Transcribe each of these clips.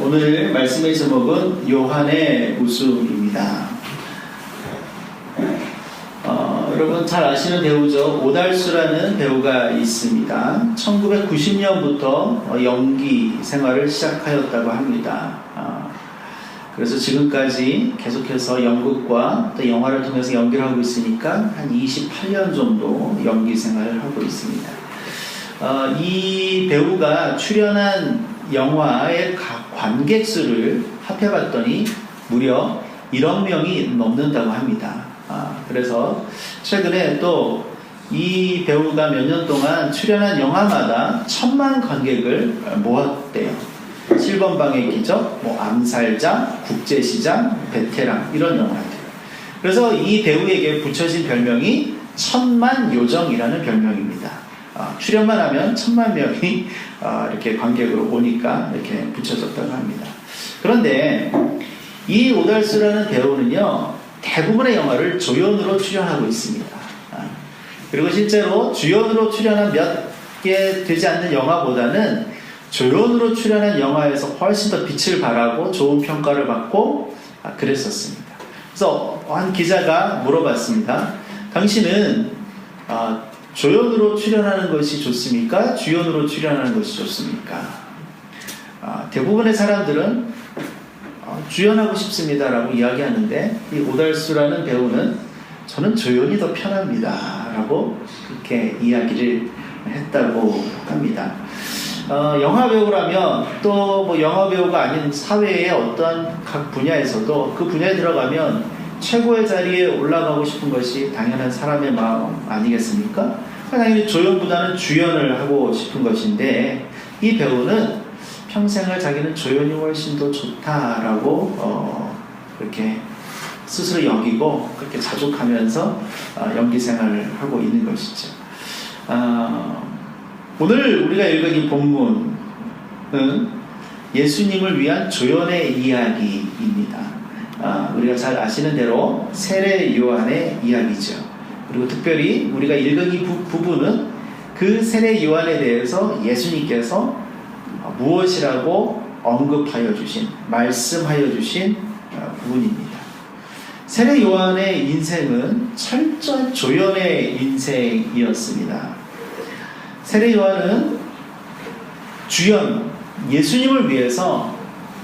오늘 말씀의 제목은 요한의 웃음입니다. 여러분 잘 아시는 배우죠. 오달수라는 배우가 있습니다. 1990년부터 연기 생활을 시작하였다고 합니다. 그래서 지금까지 계속해서 연극과 또 영화를 통해서 연기를 하고 있으니까 한 28년 정도 연기 생활을 하고 있습니다. 이 배우가 출연한 영화의 관객 수를 합해봤더니 무려 1억 명이 넘는다고 합니다. 그래서 최근에 또 이 배우가 몇 년 동안 출연한 영화마다 1000만 관객을 모았대요. 7번방의 기적, 암살자, 국제시장, 베테랑 이런 영화들. 그래서 이 배우에게 붙여진 별명이 천만 요정이라는 별명입니다. 출연만 하면 1000만 명이 이렇게 관객으로 오니까 이렇게 붙여졌다고 합니다. 그런데 이 오달수라는 배우는요, 대부분의 영화를 조연으로 출연하고 있습니다. 그리고 실제로 주연으로 출연한 몇 개 되지 않는 영화보다는 조연으로 출연한 영화에서 훨씬 더 빛을 발하고 좋은 평가를 받고 그랬었습니다. 그래서 한 기자가 물어봤습니다. 당신은 조연으로 출연하는 것이 좋습니까? 주연으로 출연하는 것이 좋습니까? 대부분의 사람들은 주연하고 싶습니다라고 이야기하는데, 이 오달수라는 배우는 저는 조연이 더 편합니다 라고 그렇게 이야기를 했다고 합니다. 영화배우라면 또 영화배우가 아닌 사회의 어떤 각 분야에서도 그 분야에 들어가면 최고의 자리에 올라가고 싶은 것이 당연한 사람의 마음 아니겠습니까? 당연히 조연보다는 주연을 하고 싶은 것인데, 이 배우는 평생을 자기는 조연이 훨씬 더 좋다라고 그렇게 스스로 여기고 그렇게 자족하면서 연기 생활을 하고 있는 것이죠. 오늘 우리가 읽은 이 본문은 예수님을 위한 조연의 이야기입니다. 우리가 잘 아시는 대로 세례 요한의 이야기죠. 그리고 특별히 우리가 읽은 이 부분은 그 세례 요한에 대해서 예수님께서 무엇이라고 언급하여 주신, 말씀하여 주신 부분입니다. 세례 요한의 인생은 철저한 조연의 인생이었습니다. 세례 요한은 주연, 예수님을 위해서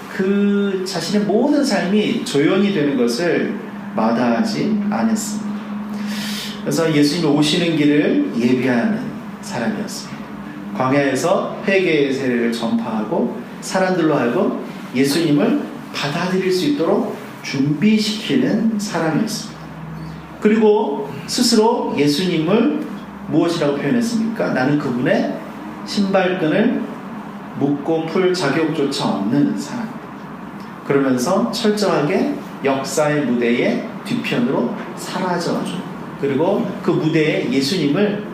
그 자신의 모든 삶이 조연이 되는 것을 마다하지 않았습니다. 그래서 예수님이 오시는 길을 예비하는 사람이었습니다. 광야에서 회개의 세례를 전파하고 사람들로 하여금 예수님을 받아들일 수 있도록 준비시키는 사람이었습니다. 그리고 스스로 예수님을 무엇이라고 표현했습니까? 나는 그분의 신발끈을 묶고 풀 자격조차 없는 사람. 그러면서 철저하게 역사의 무대의 뒤편으로 사라져준, 그리고 그 무대에 예수님을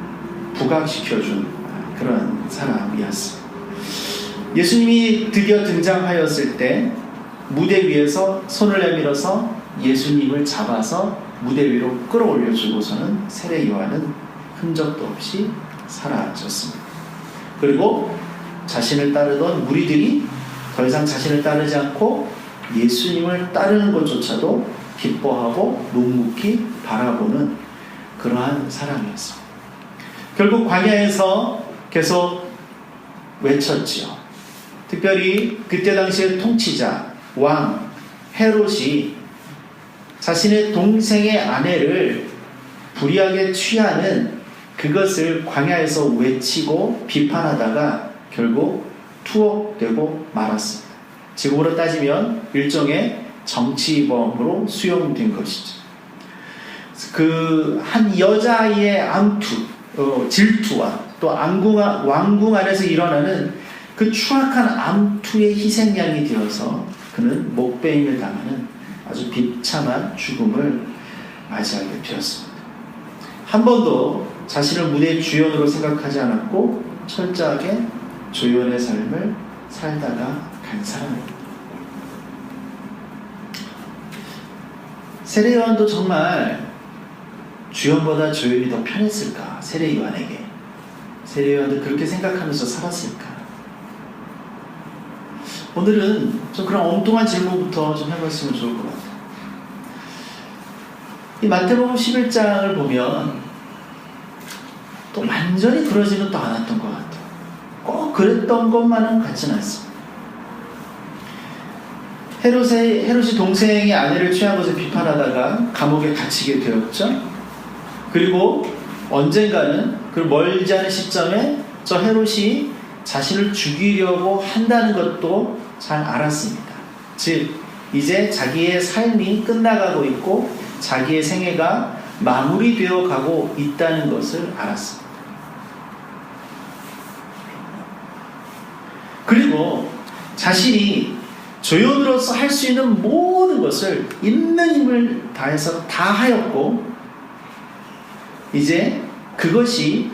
부각시켜준 그런 사람이었습니다. 예수님이 드디어 등장하였을 때 무대 위에서 손을 내밀어서 예수님을 잡아서 무대 위로 끌어올려주고서는 세례 요한은 흔적도 없이 사라졌습니다. 그리고 자신을 따르던 무리들이 더 이상 자신을 따르지 않고 예수님을 따르는 것조차도 기뻐하고 묵묵히 바라보는 그러한 사람이었습니다. 결국 광야에서 계속 외쳤지요. 특별히 그때 당시의 통치자 왕 헤롯이 자신의 동생의 아내를 불의하게 취하는 그것을 광야에서 외치고 비판하다가 결국 투옥되고 말았습니다. 지금으로 따지면 일종의 정치범으로 수용된 것이죠. 그 한 여자아이의 질투와 또 왕궁 안에서 일어나는 그 추악한 암투의 희생양이 되어서 그는 목베임을 당하는 아주 비참한 죽음을 맞이하게 되었습니다. 한 번도 자신을 무대의 주연으로 생각하지 않았고 철저하게 조연의 삶을 살다가 간 사람입니다. 세례 요한도 정말 주연보다 조연이 더 편했을까? 세례 요한에게. 세례 요한도 그렇게 생각하면서 살았을까? 오늘은 좀 그런 엉뚱한 질문부터 좀 해봤으면 좋을 것 같아요. 이 마태복음 11장을 보면 또 완전히 그러지는 또 않았던 것 같아요. 꼭 그랬던 것만은 같지는 않습니다. 헤롯이 동생의 아내를 취한 것을 비판하다가 감옥에 갇히게 되었죠. 그리고 언젠가는 그 멀지 않은 시점에 저 헤롯이 자신을 죽이려고 한다는 것도 잘 알았습니다. 즉 이제 자기의 삶이 끝나가고 있고 자기의 생애가 마무리되어 가고 있다는 것을 알았습니다. 그리고 자신이 조연으로서 할 수 있는 모든 것을 있는 힘을 다해서 다 하였고 이제 그것이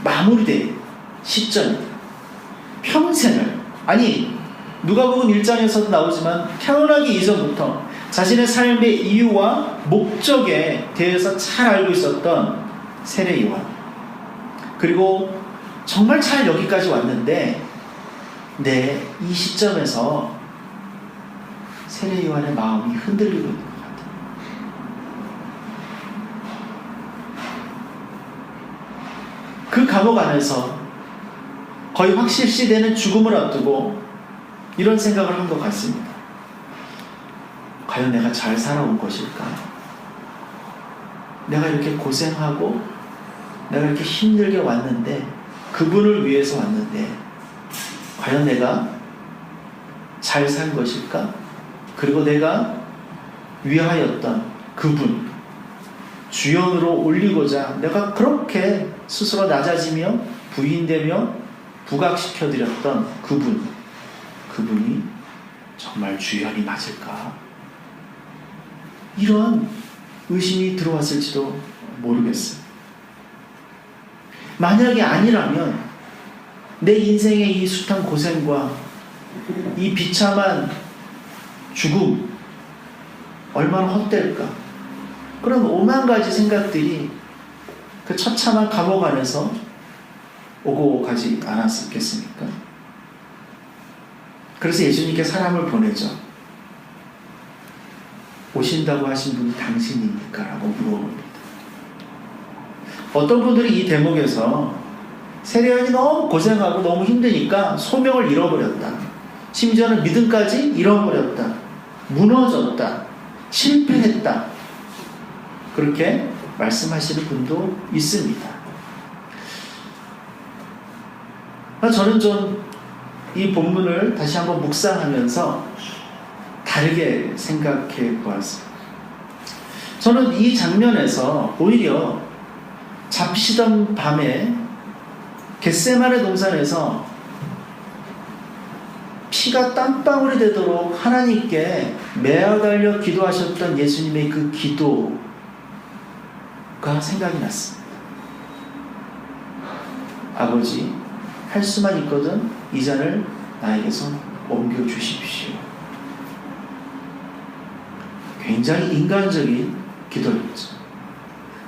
마무리된 시점입니다. 평생을, 아니 누가복음 1장에서도 나오지만 태어나기 이전부터 자신의 삶의 이유와 목적에 대해서 잘 알고 있었던 세례 요한, 그리고 정말 잘 여기까지 왔는데 이 시점에서 세례 요한의 마음이 흔들리고 있는 것 같아요. 그 감옥 안에서 거의 확실시되는 죽음을 앞두고 이런 생각을 한 것 같습니다. 과연 내가 잘 살아온 것일까? 내가 이렇게 고생하고 내가 이렇게 힘들게 왔는데, 그분을 위해서 왔는데 과연 내가 잘 산 것일까? 그리고 내가 위하였던 그분, 주연으로 올리고자 내가 그렇게 스스로 낮아지며 부인되며 부각시켜드렸던 그분이 정말 주연이 맞을까? 이런 의심이 들어왔을지도 모르겠어요. 만약에 아니라면 내 인생의 이 숱한 고생과 이 비참한 죽음 얼마나 헛될까? 그런 오만 가지 생각들이 그 처참한 감옥 안에서 오고 가지 않았겠습니까? 그래서 예수님께 사람을 보내죠. 오신다고 하신 분이 당신입니까? 라고 물어봅니다. 어떤 분들이 이 대목에서 세례요한이 너무 고생하고 너무 힘드니까 소명을 잃어버렸다, 심지어는 믿음까지 잃어버렸다, 무너졌다, 실패했다, 그렇게 말씀하시는 분도 있습니다. 저는 좀 이 본문을 다시 한번 묵상하면서 다르게 생각해 보았습니다. 저는 이 장면에서 오히려 잡히시던 밤에 겟세마네 동산에서 피가 땀방울이 되도록 하나님께 매어달려 기도하셨던 예수님의 그 기도가 생각이 났습니다. 아버지, 할 수만 있거든 이 잔을 나에게서 옮겨주십시오. 굉장히 인간적인 기도였죠.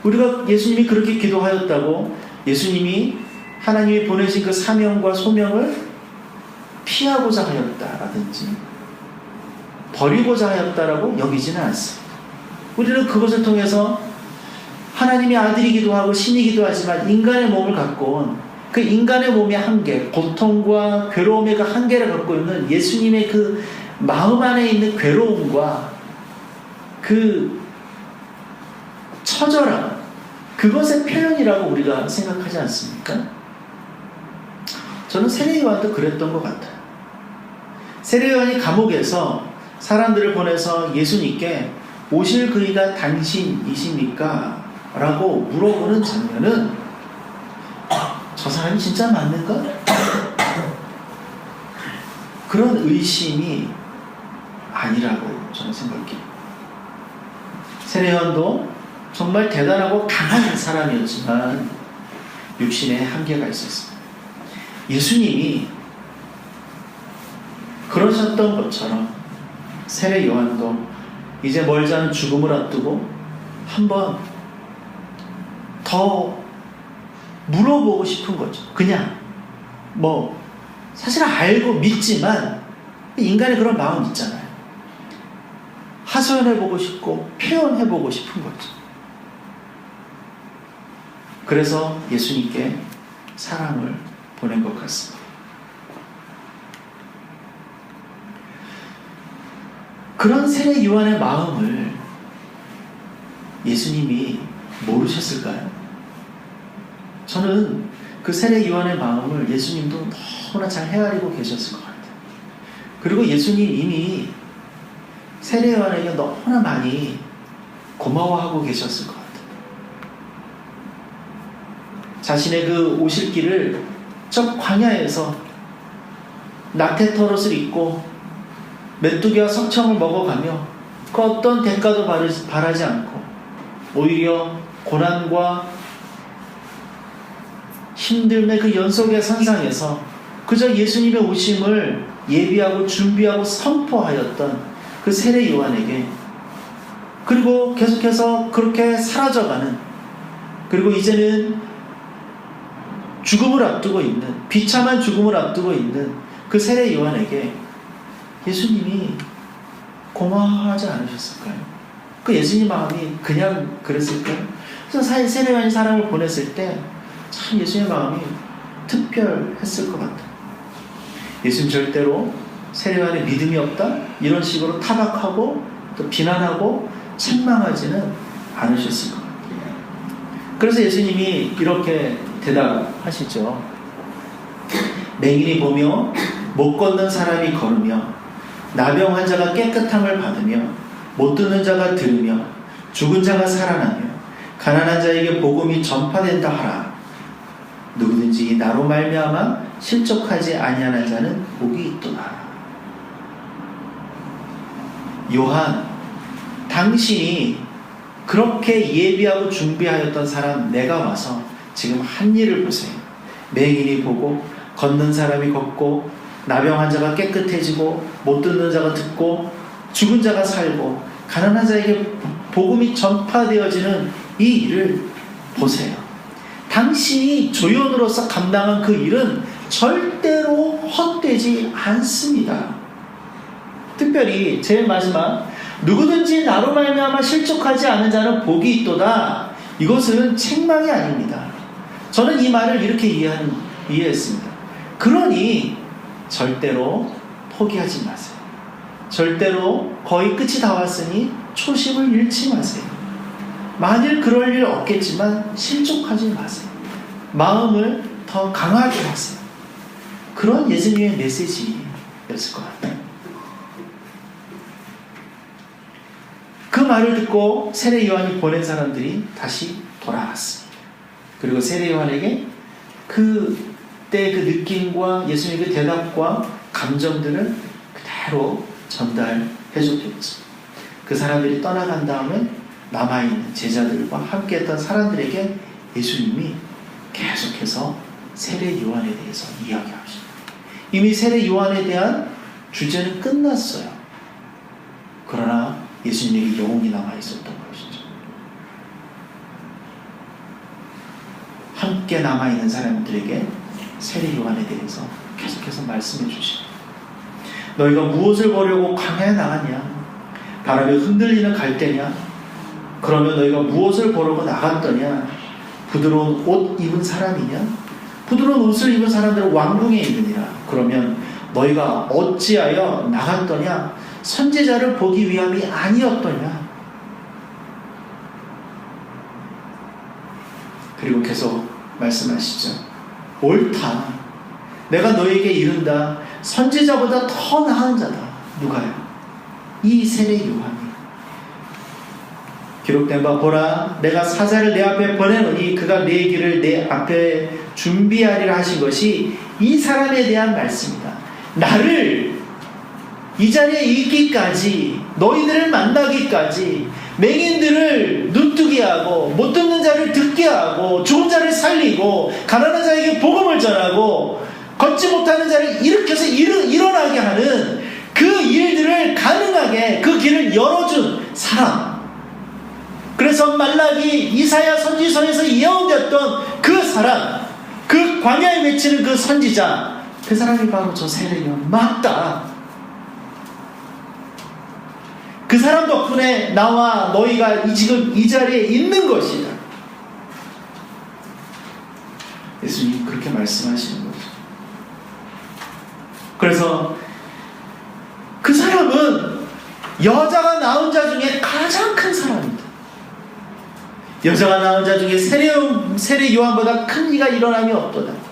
우리가 예수님이 그렇게 기도하였다고 예수님이 하나님이 보내신 그 사명과 소명을 피하고자 하였다라든지 버리고자 하였다라고 여기지는 않습니다. 우리는 그것을 통해서 하나님의 아들이기도 하고 신이기도 하지만 인간의 몸을 갖고 온 그 인간의 몸의 한계, 고통과 괴로움의 그 한계를 갖고 있는 예수님의 그 마음 안에 있는 괴로움과 그 처절함, 그것의 표현이라고 우리가 생각하지 않습니까? 저는 세례 요한도 그랬던 것 같아요. 세례 요한이 감옥에서 사람들을 보내서 예수님께 오실 그이가 당신이십니까? 라고 물어보는 장면은 저 사람이 진짜 맞는가? 그런 의심이 아니라고 저는 생각해요. 세례 요한도 정말 대단하고 강한 사람이었지만 육신에 한계가 있었습니다. 예수님이 그러셨던 것처럼 세례 요한도 이제 멀지 않은 죽음을 앞두고 한번 더 물어보고 싶은 거죠. 그냥 사실 알고 믿지만 인간의 그런 마음이 있잖아요. 하소연해보고 싶고 표현해보고 싶은 거죠. 그래서 예수님께 사랑을 보낸 것 같습니다. 그런 세례 요한의 마음을 예수님이 모르셨을까요? 저는 그 세례 요한의 마음을 예수님도 너무나 잘 헤아리고 계셨을 것 같아요. 그리고 예수님 이미 세례 요한에게 너무나 많이 고마워하고 계셨을 것 같아요. 자신의 그 오실 길을 저 광야에서 나태터롯을 입고 메뚜기와 석청을 먹어가며 그 어떤 대가도 바라지 않고 오히려 고난과 힘듦의 그 연속의 선상에서 그저 예수님의 오심을 예비하고 준비하고 선포하였던 그 세례 요한에게, 그리고 계속해서 그렇게 사라져가는, 그리고 이제는 죽음을 앞두고 있는, 비참한 죽음을 앞두고 있는 그 세례 요한에게 예수님이 고마워하지 않으셨을까요? 그 예수님 마음이 그냥 그랬을까요? 그래서 세례 요한이 사람을 보냈을 때 참 예수님의 마음이 특별했을 것 같아요. 예수님 절대로 세례 요한의 믿음이 없다? 이런 식으로 타박하고 또 비난하고 책망하지는 않으셨을 것 같아요. 그래서 예수님이 이렇게 대답하시죠. 맹인이 보며 못 걷는 사람이 걸으며 나병 환자가 깨끗함을 받으며 못 듣는 자가 들으며 죽은 자가 살아나며 가난한 자에게 복음이 전파된다 하라. 누구든지 나로 말미암아 실족하지 아니하는 자는 복이 있도다. 요한, 당신이 그렇게 예비하고 준비하였던 사람 내가 와서 지금 한 일을 보세요. 맹인이 보고 걷는 사람이 걷고 나병 환자가 깨끗해지고 못 듣는 자가 듣고 죽은 자가 살고 가난한 자에게 복음이 전파되어지는 이 일을 보세요. 당신이 조연으로서 감당한 그 일은 절대로 헛되지 않습니다. 특별히 제일 마지막, 누구든지 나로 말미암아 실족하지 않은 자는 복이 있도다. 이것은 책망이 아닙니다. 저는 이 말을 이렇게 이해했습니다. 그러니 절대로 포기하지 마세요. 절대로 거의 끝이 다 왔으니 초심을 잃지 마세요. 만일 그럴 일 없겠지만 실족하지 마세요. 마음을 더 강하게 하세요. 그런 예수님의 메시지였을 것 같아요. 그 말을 듣고 세례 요한이 보낸 사람들이 다시 돌아왔습니다. 그리고 세례 요한에게 그때 그 느낌과 예수님의 그 대답과 감정들을 그대로 전달해 줬겠죠. 그 사람들이 떠나간 다음에 남아있는 제자들과 함께했던 사람들에게 예수님이 계속해서 세례 요한에 대해서 이야기하십니다. 이미 세례 요한에 대한 주제는 끝났어요. 그러나 예수님에게 영혼이 남아있었던 것이죠. 함께 남아있는 사람들에게 세례 요한에 대해서 계속해서 말씀해 주십니다. 너희가 무엇을 보려고 광야에 나갔냐? 바람에 흔들리는 갈대냐? 그러면 너희가 무엇을 보려고 나갔더냐? 부드러운 옷 입은 사람이냐? 부드러운 옷을 입은 사람들은 왕궁에 있느니라. 그러면 너희가 어찌하여 나갔더냐? 선지자를 보기 위함이 아니었더냐? 그리고 계속 말씀하시죠. 옳다. 내가 너에게 이른다. 선지자보다 더 나은 자다. 누가요? 이 세례 요한이. 기록된 바 보라, 내가 사자를 내 앞에 보내노니 그가 내 길을 내 앞에 준비하리라 하신 것이 이 사람에 대한 말씀이다. 나를 이 자리에 있기까지, 너희들을 만나기까지, 맹인들을 눈뜨게 하고 못 듣는 자를 듣게 하고 죽은 자를 살리고 가난한 자에게 복음을 전하고 걷지 못하는 자를 일으켜서 일어나게 하는 그 일들을 가능하게 그 길을 열어준 사람. 그래서 말라기 이사야 선지서에서 예언되었던 그 사람, 그 광야에 맺히는 그 선지자, 그 사람이 바로 저 세례 요한 맞다. 그 사람 덕분에 나와 너희가 지금 이 자리에 있는 것이다. 예수님 그렇게 말씀하시는 거죠. 그래서 그 사람은 여자가 낳은 자 중에 가장 큰 사람입니다. 여자가 낳은 자 중에 세례 요한보다 큰 이가 일어남이 없도다.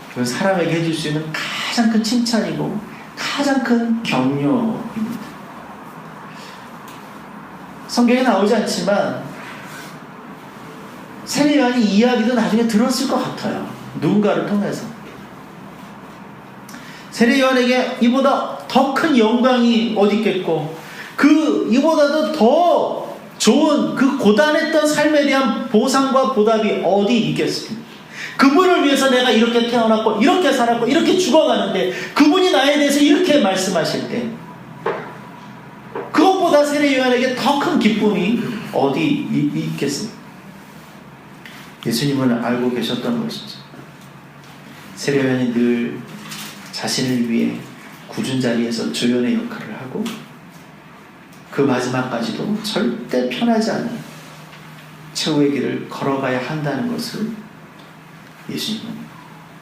그건 사람에게 해줄 수 있는 가장 큰 칭찬이고 가장 큰 격려입니다. 성경에 나오지 않지만 세례 요한이 이 이야기도 나중에 들었을 것 같아요. 누군가를 통해서. 세례 요한에게 이보다 더 큰 영광이 어디 있겠고 이보다도 더 좋은 그 고단했던 삶에 대한 보상과 보답이 어디 있겠습니까? 그분을 위해서 내가 이렇게 태어났고 이렇게 살았고 이렇게 죽어가는데 그분이 나에 대해서 이렇게 말씀하실 때 그것보다 세례 요한에게 더 큰 기쁨이 어디 있겠습니까? 예수님은 알고 계셨던 것이죠. 세례 요한이 늘 자신을 위해 굳은 자리에서 조연의 역할을 하고 그 마지막까지도 절대 편하지 않은 최후의 길을 걸어가야 한다는 것을 예수님은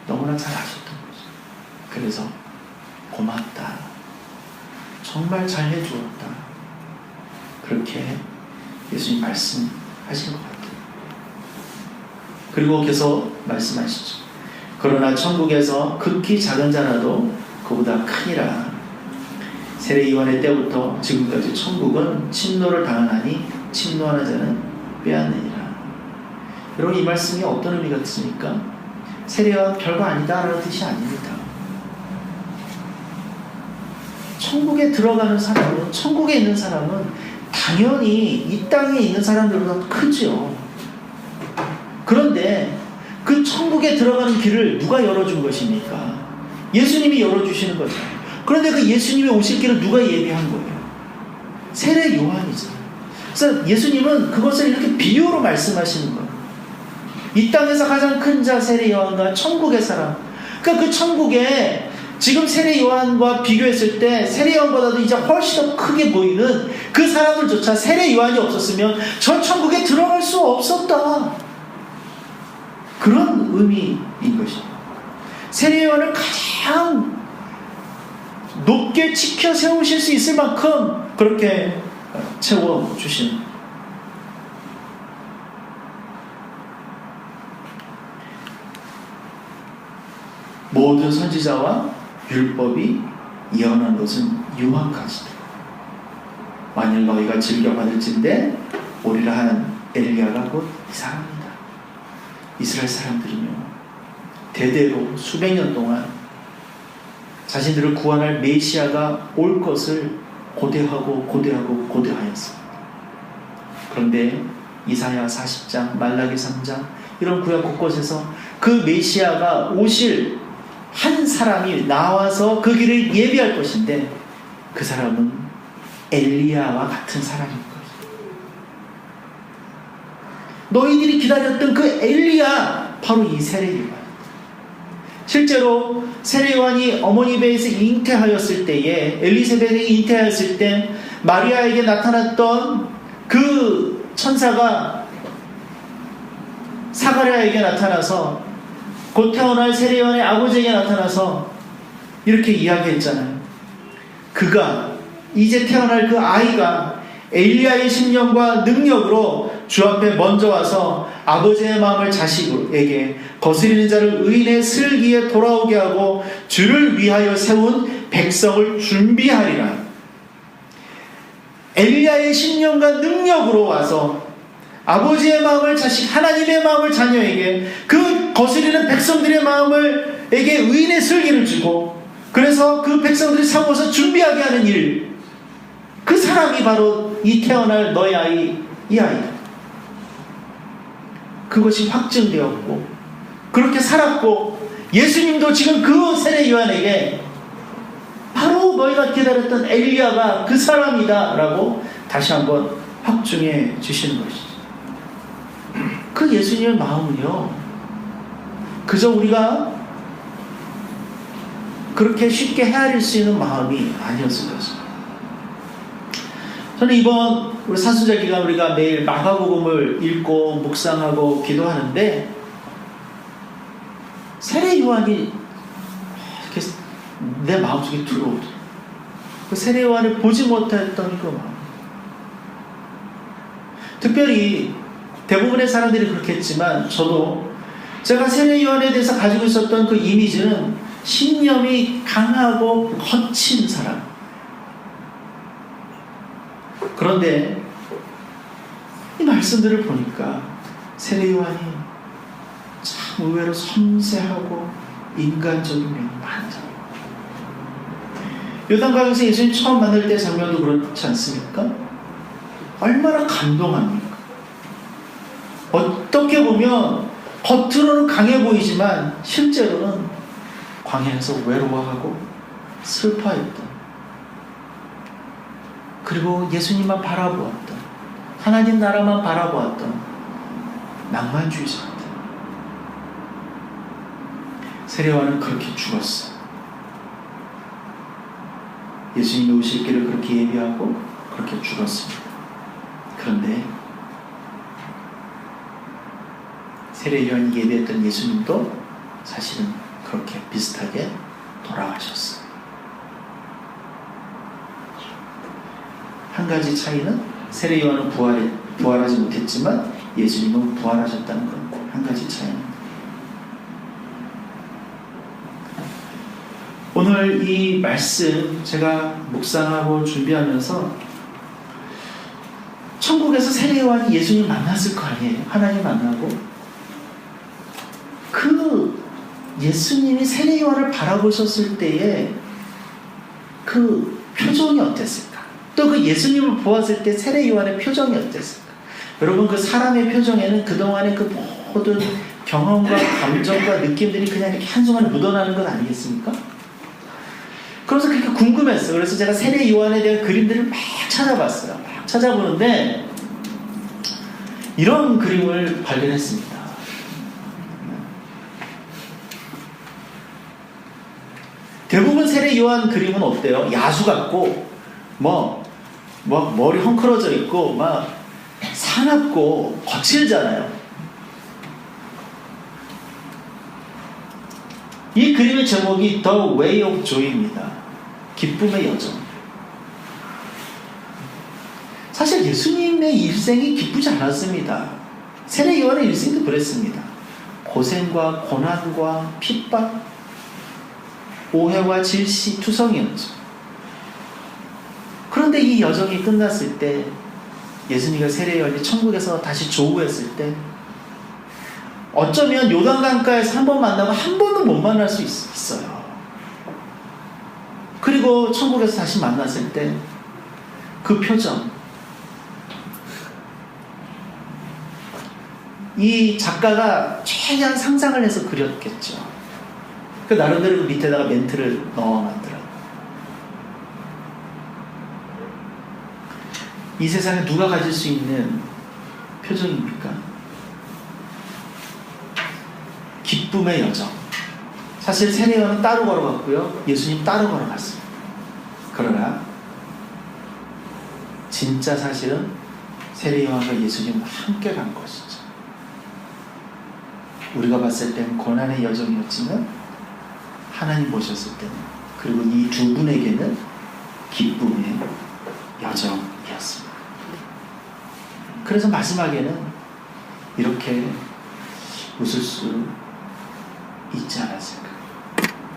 너무나 잘 아셨던 거죠. 그래서 고맙다. 정말 잘 해주었다. 그렇게 예수님 말씀하신 것 같아요. 그리고 계속 말씀하시죠. 그러나 천국에서 극히 작은 자라도 그보다 크니라. 세례 요한의 때부터 지금까지 천국은 침노를 당하나니 침노하는 자는 빼앗느니라. 여러분 이 말씀이 어떤 의미가 있습니까? 세례 요한 별거 아니다라는 뜻이 아닙니다. 천국에 들어가는 사람은 천국에 있는 사람은 당연히 이 땅에 있는 사람들보다 크죠. 그런데 그 천국에 들어가는 길을 누가 열어준 것입니까? 예수님이 열어주시는 거죠. 그런데 그 예수님이 오실 길을 누가 예비한 거예요? 세례 요한이죠. 그래서 예수님은 그것을 이렇게 비유로 말씀하시는 거예요. 이 땅에서 가장 큰 자 세례 요한과 천국의 사람. 그러니까 그 천국에 지금 세례 요한과 비교했을 때 세례 요한보다도 이제 훨씬 더 크게 보이는 그 사람들조차 세례 요한이 없었으면 저 천국에 들어갈 수 없었다. 그런 의미인 것입니다. 세례 요한을 가장 높게 지켜 세우실 수 있을 만큼 그렇게 채워주시는 모든 선지자와 율법이 예언한 것은 요한까지다. 만일 너희가 즐겨 받을진대 오리라 한 엘리야가 곧 이 사람이다. 이스라엘 사람들이며 대대로 수백 년 동안 자신들을 구원할 메시아가 올 것을 고대하였습니다. 그런데 이사야 40장, 말라기 3장 이런 구약 곳곳에서 그 메시아가 오실 한 사람이 나와서 그 길을 예비할 것인데 그 사람은 엘리야와 같은 사람인 거예요. 너희들이 기다렸던 그 엘리야 바로 이 세례 요한. 실제로 세례 요한이 어머니 배에서 잉태하였을 때에 엘리사벳이 잉태하였을 때 마리아에게 나타났던 그 천사가 사가랴에게 나타나서 곧 태어날 세례 요한의 아버지에게 나타나서 이렇게 이야기했잖아요. 그가 이제 태어날 그 아이가 엘리야의 심령과 능력으로 주 앞에 먼저 와서 아버지의 마음을 자식에게 거스리는 자를 의인의 슬기에 돌아오게 하고 주를 위하여 세운 백성을 준비하리라. 엘리야의 심령과 능력으로 와서 아버지의 마음을 자식, 하나님의 마음을 자녀에게, 그 거스리는 백성들의 마음을 에게 의인의 슬기를 주고, 그래서 그 백성들이 세워서 준비하게 하는 일, 그 사람이 바로 이 태어날 너의 아이, 이 아이다. 그것이 확증되었고 그렇게 살았고, 예수님도 지금 그 세례 요한에게 바로 너희가 기다렸던 엘리야가 그 사람이다 라고 다시 한번 확증해 주시는 것이죠. 그 예수님의 마음은요, 그저 우리가 그렇게 쉽게 헤아릴 수 있는 마음이 아니었을 것입니다. 저는 이번 우리 사순절 기간 우리가 매일 마가복음을 읽고 묵상하고 기도하는데 세례 요한이 이렇게 내 마음속에 들어오더라고요. 그 세례 요한을 보지 못했던 그 마음. 특별히 대부분의 사람들이 그렇게 했지만 저도 제가 세례 요한에 대해서 가지고 있었던 그 이미지는 신념이 강하고 거친 사람. 그런데 이 말씀들을 보니까 세례 요한이 참 의외로 섬세하고 인간적인 면이 많다. 요단강에서 예수님 처음 만날 때 장면도 그렇지 않습니까? 얼마나 감동합니까? 어떻게 보면 겉으로는 강해 보이지만 실제로는 광야에서 외로워하고 슬퍼했던, 그리고 예수님만 바라보았던, 하나님 나라만 바라보았던 낭만주의자였다. 세례 요한은 그렇게 죽었어. 예수님이 오실 길을 그렇게 예비하고 그렇게 죽었습니다. 그런데 세례 요한이 예배했던 예수님도 사실은 그렇게 비슷하게 돌아가셨어요. 한 가지 차이는 세례 요한은 부활하지 못했지만 예수님은 부활하셨다는 것. 한 가지 차이는. 오늘 이 말씀 제가 묵상하고 준비하면서 천국에서 세례 요한이 예수님 만났을 거 아니에요. 하나님 만나고 그 예수님이 세례 요한을 바라보셨을 때에 그 표정이 어땠을까? 또 그 예수님을 보았을 때 세례 요한의 표정이 어땠을까? 여러분, 그 사람의 표정에는 그동안의 그 모든 경험과 감정과 느낌들이 그냥 이렇게 한순간에 묻어나는 건 아니겠습니까? 그래서 그렇게 궁금했어요. 그래서 제가 세례 요한에 대한 그림들을 막 찾아봤어요. 막 찾아보는데 이런 그림을 발견했습니다. 대부분 세례 요한 그림은 어때요? 야수 같고 머리 헝클어져 있고 막 사납고 거칠잖아요. 이 그림의 제목이 The Way of Joy입니다. 기쁨의 여정. 사실 예수님의 일생이 기쁘지 않았습니다. 세례 요한의 일생도 그랬습니다. 고생과 고난과 핍박, 오해와 질시 투성이었죠. 그런데 이 여정이 끝났을 때, 예수님과 세례 요한이 천국에서 다시 조우했을 때, 어쩌면 요단강가에서 한 번 만나고 한 번도 못 만날 수 있어요. 그리고 천국에서 다시 만났을 때 그 표정, 이 작가가 최대한 상상을 해서 그렸겠죠. 그 나름대로 그 밑에다가 멘트를 넣어놨더라고요. 이 세상에 누가 가질 수 있는 표정입니까? 기쁨의 여정. 사실 세례 요한은 따로 걸어갔고요, 예수님 따로 걸어갔습니다. 그러나 진짜 사실은 세례 요한과 예수님은 함께 간 것이죠. 우리가 봤을 때는 고난의 여정이었지만 하나님 보셨을 때는, 그리고 이 두 분에게는 기쁨의 여정이었습니다. 그래서 마지막에는 이렇게 웃을 수 있지 않았을까?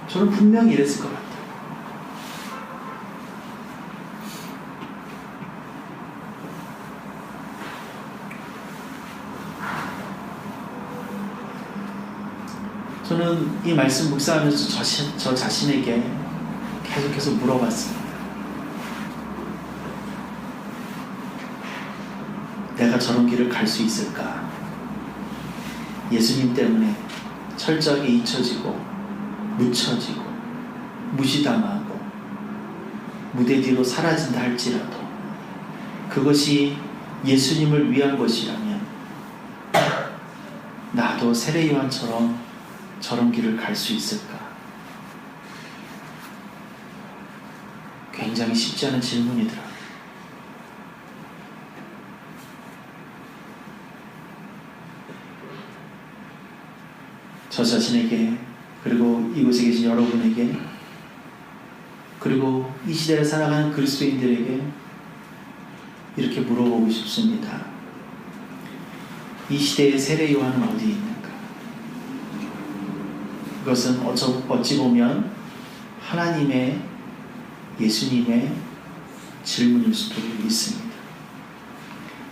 저는 분명히 이랬을 것 같아요. 저는 이 말씀 묵상하면서 저 자신에게 계속해서 물어봤습니다. 내가 저런 길을 갈 수 있을까? 예수님 때문에 철저하게 잊혀지고 묻혀지고 무시당하고 무대 뒤로 사라진다 할지라도 그것이 예수님을 위한 것이라면 나도 세례 요한처럼 저런 길을 갈 수 있을까? 굉장히 쉽지 않은 질문이더라. 저 자신에게, 그리고 이곳에 계신 여러분에게, 그리고 이 시대를 살아가는 그리스도인들에게 이렇게 물어보고 싶습니다. 이 시대의 세례 요한은 어디 있는가? 그것은 어찌 보면 하나님의, 예수님의 질문일 수도 있습니다.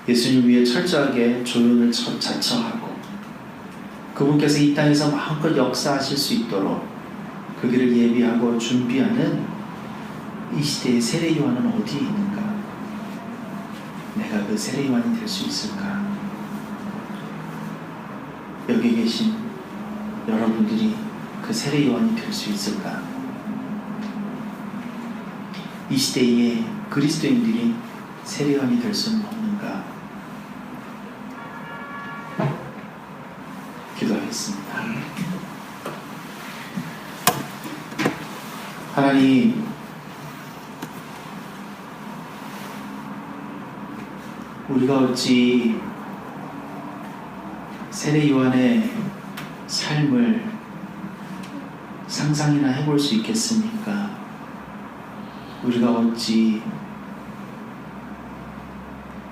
예수님을 위해 철저하게 조연을 자처하고 그분께서 이 땅에서 마음껏 역사하실 수 있도록 그 길을 예비하고 준비하는 이 시대의 세례 요한은 어디에 있는가? 내가 그 세례 요한이 될 수 있을까? 여기 계신 여러분들이 그 세례 요한이 될 수 있을까? 이 시대의 그리스도인들이 세례 요한이 될 수는 없는가? 기도하겠습니다. 하나님, 우리가 어찌 세례 요한의 삶을 상상이나 해볼 수 있겠습니까? 우리가 어찌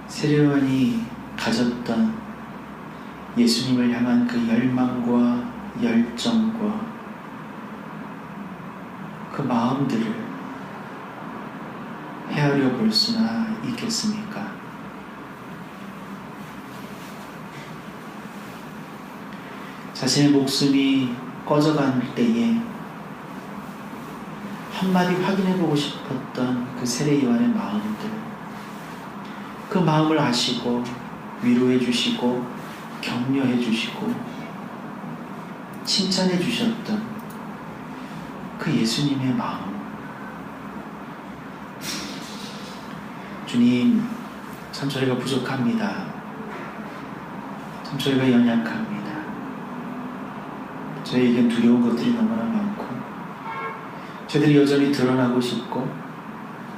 세례 요한이 가졌던 예수님을 향한 그 열망과 열정과 그 마음들을 헤아려 볼 수나 있겠습니까? 자신의 목숨이 꺼져갈 때에 한마디 확인해보고 싶었던 그 세례 요한의 마음들, 그 마음을 아시고 위로해 주시고 격려해 주시고 칭찬해 주셨던 그 예수님의 마음. 주님, 참 저희가 부족합니다. 참 저희가 연약합니다. 저희에겐 두려운 것들이 너무나 많고 저희들이 여전히 드러나고 싶고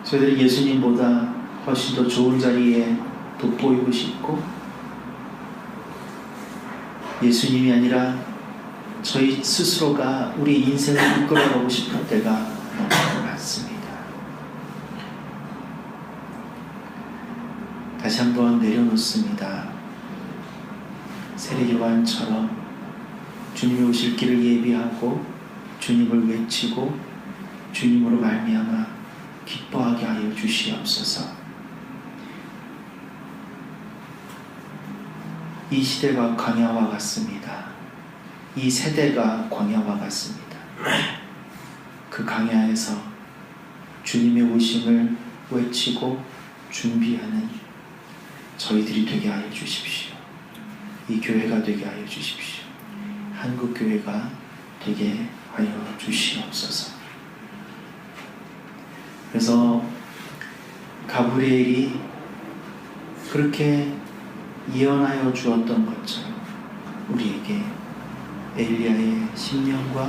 저희들이 예수님보다 훨씬 더 좋은 자리에 돋보이고 싶고 예수님이 아니라 저희 스스로가 우리 인생을 이끌어가고 싶을 때가 너무 많습니다. 다시 한번 내려놓습니다. 세례 요한처럼 주님이 오실 길을 예비하고 주님을 외치고 주님으로 말미암아 기뻐하게 하여 주시옵소서. 이 시대가 광야와 같습니다. 이 세대가 광야와 같습니다. 그 광야에서 주님의 오심을 외치고 준비하는 저희들이 되게 하여 주십시오. 이 교회가 되게 하여 주십시오. 한국교회가 되게 하여 주시옵소서. 그래서 가브리엘이 그렇게 예언하여 주었던 것처럼 우리에게 엘리야의 심령과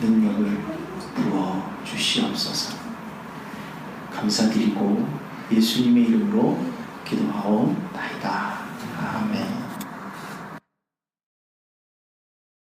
능력을 부어 주시옵소서. 감사드리고 예수님의 이름으로 기도하옵나이다. 아멘.